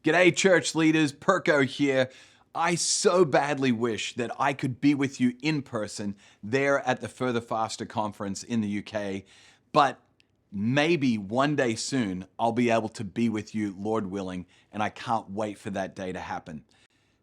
G'day, church leaders. Perko here. I so badly wish that I could be with you in person there at the Further Faster conference in the UK, but maybe one day soon I'll be able to be with you, Lord willing, and I can't wait for that day to happen.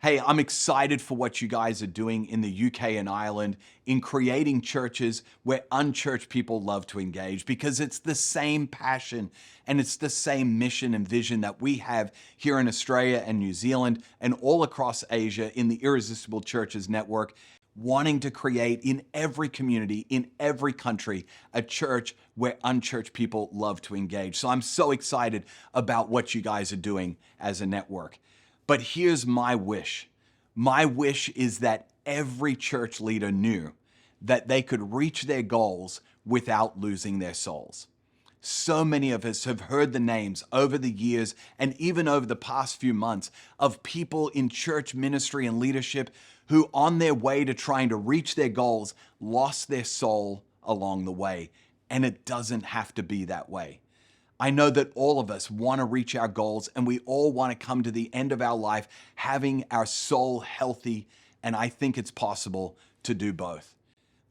Hey, I'm excited for what you guys are doing in the UK and Ireland in creating churches where unchurched people love to engage, because it's the same passion and it's the same mission and vision that we have here in Australia and New Zealand and all across Asia in the Irresistible Churches Network, wanting to create in every community, in every country, a church where unchurched people love to engage. So I'm so excited about what you guys are doing as a network. But here's my wish. My wish is that every church leader knew that they could reach their goals without losing their souls. So many of us have heard the names over the years and even over the past few months of people in church ministry and leadership who, on their way to trying to reach their goals, lost their soul along the way. And it doesn't have to be that way. I know that all of us want to reach our goals and we all want to come to the end of our life having our soul healthy, and I think it's possible to do both.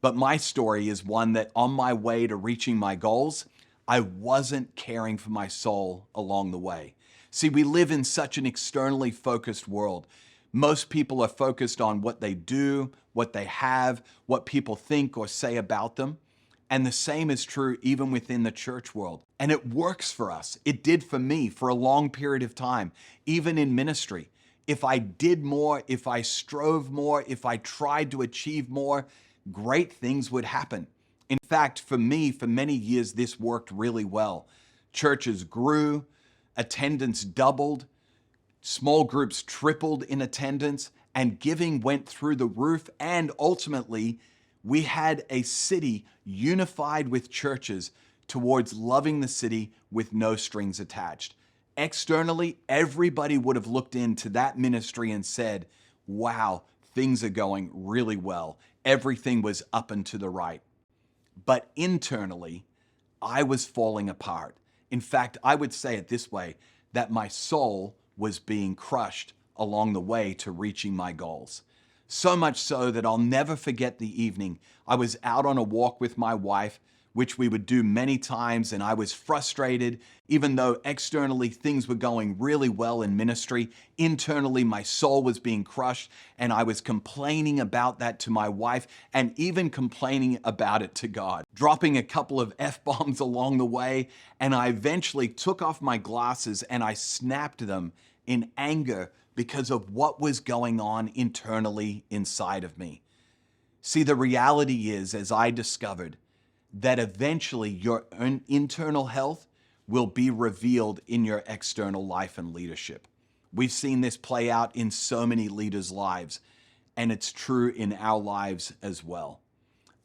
But my story is one that on my way to reaching my goals, I wasn't caring for my soul along the way. See, we live in such an externally focused world. Most people are focused on what they do, what they have, what people think or say about them. And the same is true even within the church world. And it works for us. It did for me for a long period of time, even in ministry. If I did more, if I strove more, if I tried to achieve more, great things would happen. In fact, for me, for many years, this worked really well. Churches grew, attendance doubled, small groups tripled in attendance, and giving went through the roof, and ultimately, we had a city unified with churches towards loving the city with no strings attached. Externally, everybody would have looked into that ministry and said, wow, things are going really well. Everything was up and to the right. But internally, I was falling apart. In fact, I would say it this way, that my soul was being crushed along the way to reaching my goals. So much so that I'll never forget the evening. I was out on a walk with my wife, which we would do many times, and I was frustrated. Even though externally things were going really well in ministry, internally my soul was being crushed, and I was complaining about that to my wife and even complaining about it to God, dropping a couple of F-bombs along the way, and I eventually took off my glasses and I snapped them in anger because of what was going on internally inside of me. See, the reality is, as I discovered, that eventually your internal health will be revealed in your external life and leadership. We've seen this play out in so many leaders' lives, and it's true in our lives as well.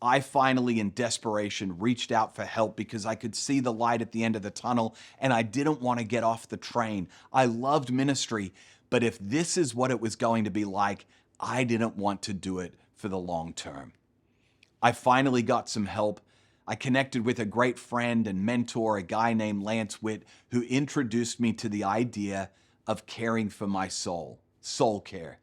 I finally, in desperation, reached out for help because I could see the light at the end of the tunnel and I didn't want to get off the train. I loved ministry, but if this is what it was going to be like, I didn't want to do it for the long term. I finally got some help. I connected with a great friend and mentor, a guy named Lance Witt, who introduced me to the idea of caring for my soul care.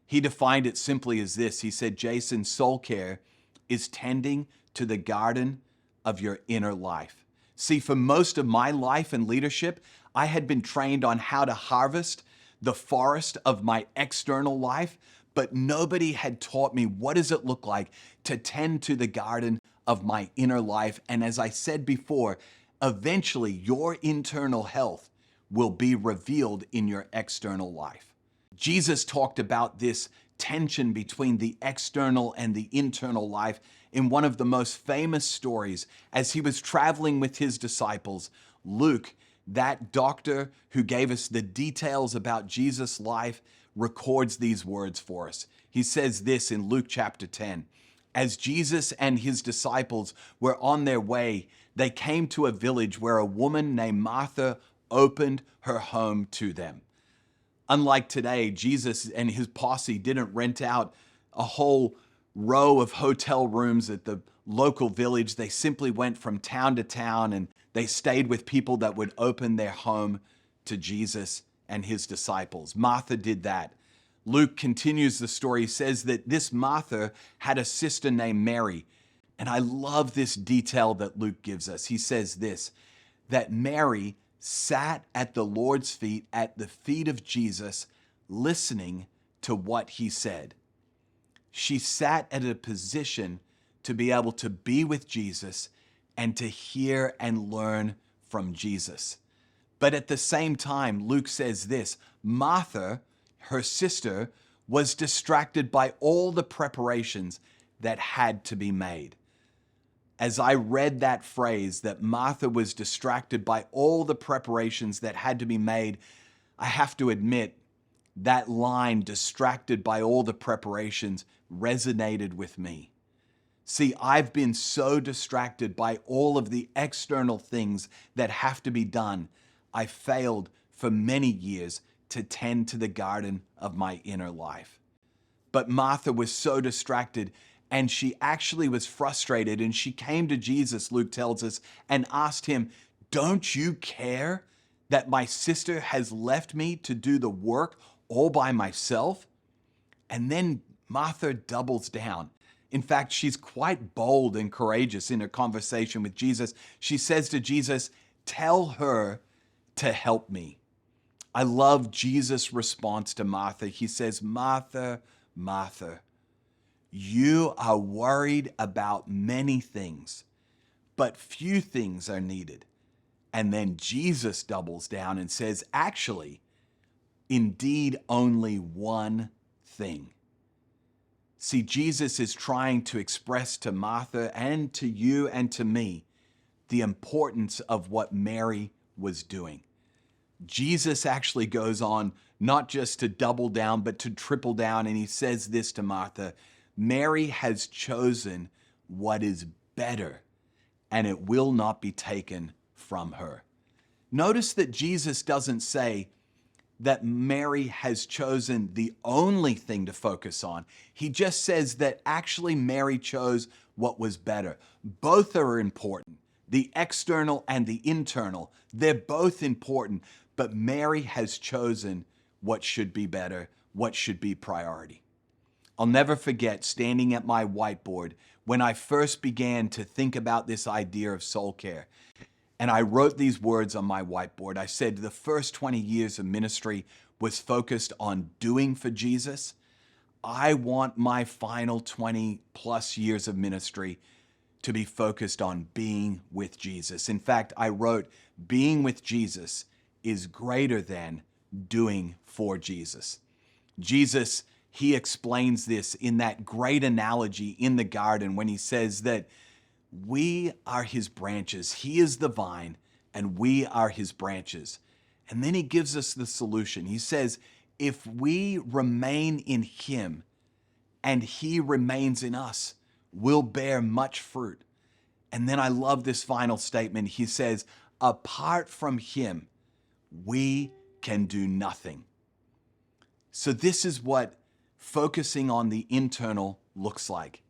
He defined it simply as this. He said, Jason, soul care is tending to the garden of your inner life. See, for most of my life and leadership, I had been trained on how to harvest the forest of my external life, but nobody had taught me what does it look like to tend to the garden of my inner life. And as I said before, eventually your internal health will be revealed in your external life. Jesus talked about this tension between the external and the internal life in one of the most famous stories as he was traveling with his disciples. Luke, that doctor who gave us the details about Jesus' life, records these words for us. He says this in Luke chapter 10. As Jesus and his disciples were on their way, they came to a village where a woman named Martha opened her home to them. Unlike today, Jesus and his posse didn't rent out a whole row of hotel rooms at the local village. They simply went from town to town and they stayed with people that would open their home to Jesus and his disciples. Martha did that. Luke continues the story. He says that this Martha had a sister named Mary. And I love this detail that Luke gives us. He says this, that Mary sat at the Lord's feet, at the feet of Jesus, listening to what he said. She sat at a position to be able to be with Jesus and to hear and learn from Jesus. But at the same time, Luke says this, Martha, her sister, was distracted by all the preparations that had to be made. As I read that phrase, that Martha was distracted by all the preparations that had to be made, I have to admit, that line, distracted by all the preparations, resonated with me. See, I've been so distracted by all of the external things that have to be done, I failed for many years to tend to the garden of my inner life. But Martha was so distracted, and she actually was frustrated, and she came to Jesus, Luke tells us, and asked him, "Don't you care that my sister has left me to do the work all by myself?" And then Martha doubles down. In fact, she's quite bold and courageous in her conversation with Jesus. She says to Jesus, "Tell her to help me." I love Jesus' response to Martha. He says, "Martha, Martha, you are worried about many things, but few things are needed." And then Jesus doubles down and says, actually, indeed, only one thing. See, Jesus is trying to express to Martha and to you and to me the importance of what Mary was doing. Jesus actually goes on not just to double down, but to triple down. And he says this to Martha, Mary has chosen what is better, and it will not be taken from her. Notice that Jesus doesn't say that Mary has chosen the only thing to focus on. He just says that actually Mary chose what was better. Both are important. The external and the internal, they're both important, but Mary has chosen what should be better, what should be priority. I'll never forget standing at my whiteboard when I first began to think about this idea of soul care. And I wrote these words on my whiteboard. I said the first 20 years of ministry was focused on doing for Jesus. I want my final 20 plus years of ministry to be focused on being with Jesus. In fact, I wrote, being with Jesus is greater than doing for Jesus. Jesus, he explains this in that great analogy in the garden when he says that we are his branches. He is the vine and we are his branches. And then he gives us the solution. He says, if we remain in him and he remains in us, we'll bear much fruit. And then I love this final statement. He says, apart from him, we can do nothing. So this is what focusing on the internal looks like.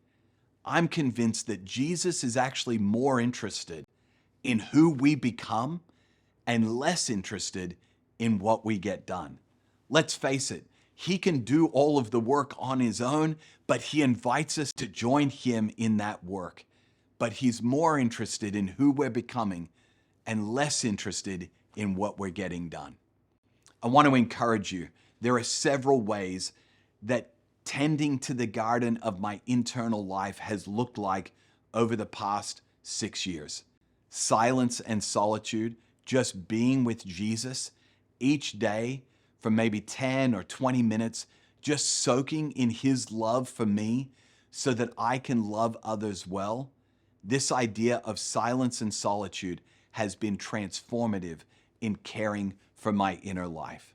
I'm convinced that Jesus is actually more interested in who we become and less interested in what we get done. Let's face it, he can do all of the work on his own, but he invites us to join him in that work. But he's more interested in who we're becoming and less interested in what we're getting done. I want to encourage you. There are several ways that tending to the garden of my internal life has looked like over the past 6 years. Silence and solitude, just being with Jesus each day for maybe 10 or 20 minutes, just soaking in his love for me so that I can love others well. This idea of silence and solitude has been transformative in caring for my inner life.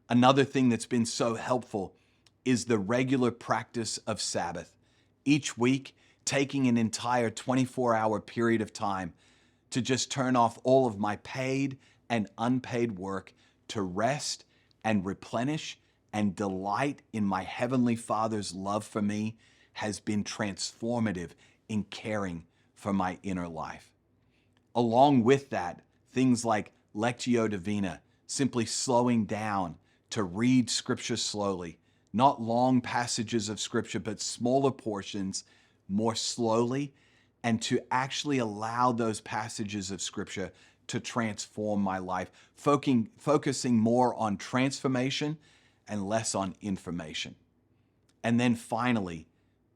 Another thing that's been so helpful is the regular practice of Sabbath. Each week, taking an entire 24-hour period of time to just turn off all of my paid and unpaid work to rest and replenish and delight in my Heavenly Father's love for me has been transformative in caring for my inner life. Along with that, things like Lectio Divina, simply slowing down to read Scripture slowly, not long passages of Scripture, but smaller portions more slowly, and to actually allow those passages of Scripture to transform my life, focusing more on transformation and less on information. And then finally,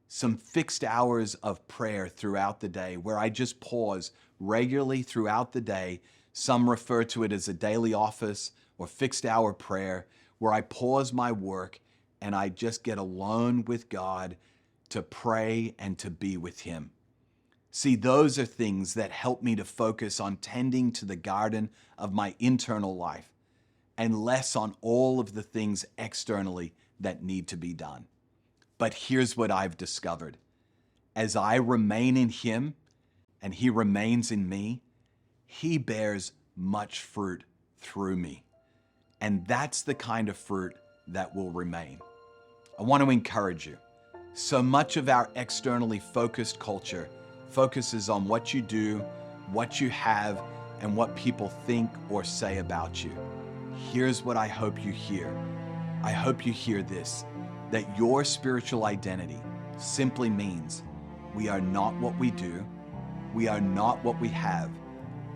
some fixed hours of prayer throughout the day where I just pause regularly throughout the day. Some refer to it as a daily office or fixed hour prayer, where I pause my work and I just get alone with God to pray and to be with Him. See, those are things that help me to focus on tending to the garden of my internal life and less on all of the things externally that need to be done. But here's what I've discovered. As I remain in Him and He remains in me, He bears much fruit through me. And that's the kind of fruit that will remain. I want to encourage you. So much of our externally focused culture focuses on what you do, what you have, and what people think or say about you. Here's what I hope you hear. I hope you hear this, that your spiritual identity simply means we are not what we do, we are not what we have,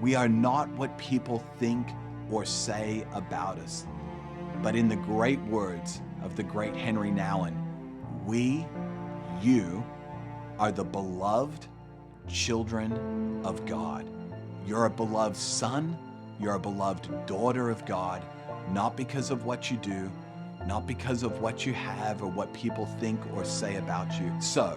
we are not what people think or say about us. But in the great words of the great Henry Nouwen, you are the beloved children of God. You're a beloved son, you're a beloved daughter of God, not because of what you do, not because of what you have or what people think or say about you. So,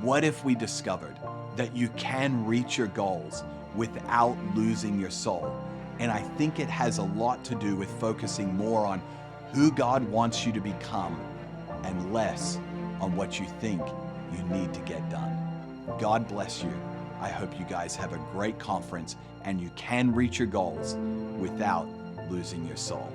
what if we discovered that you can reach your goals without losing your soul? And I think it has a lot to do with focusing more on who God wants you to become and less on what you think you need to get done. God bless you. I hope you guys have a great conference and you can reach your goals without losing your soul.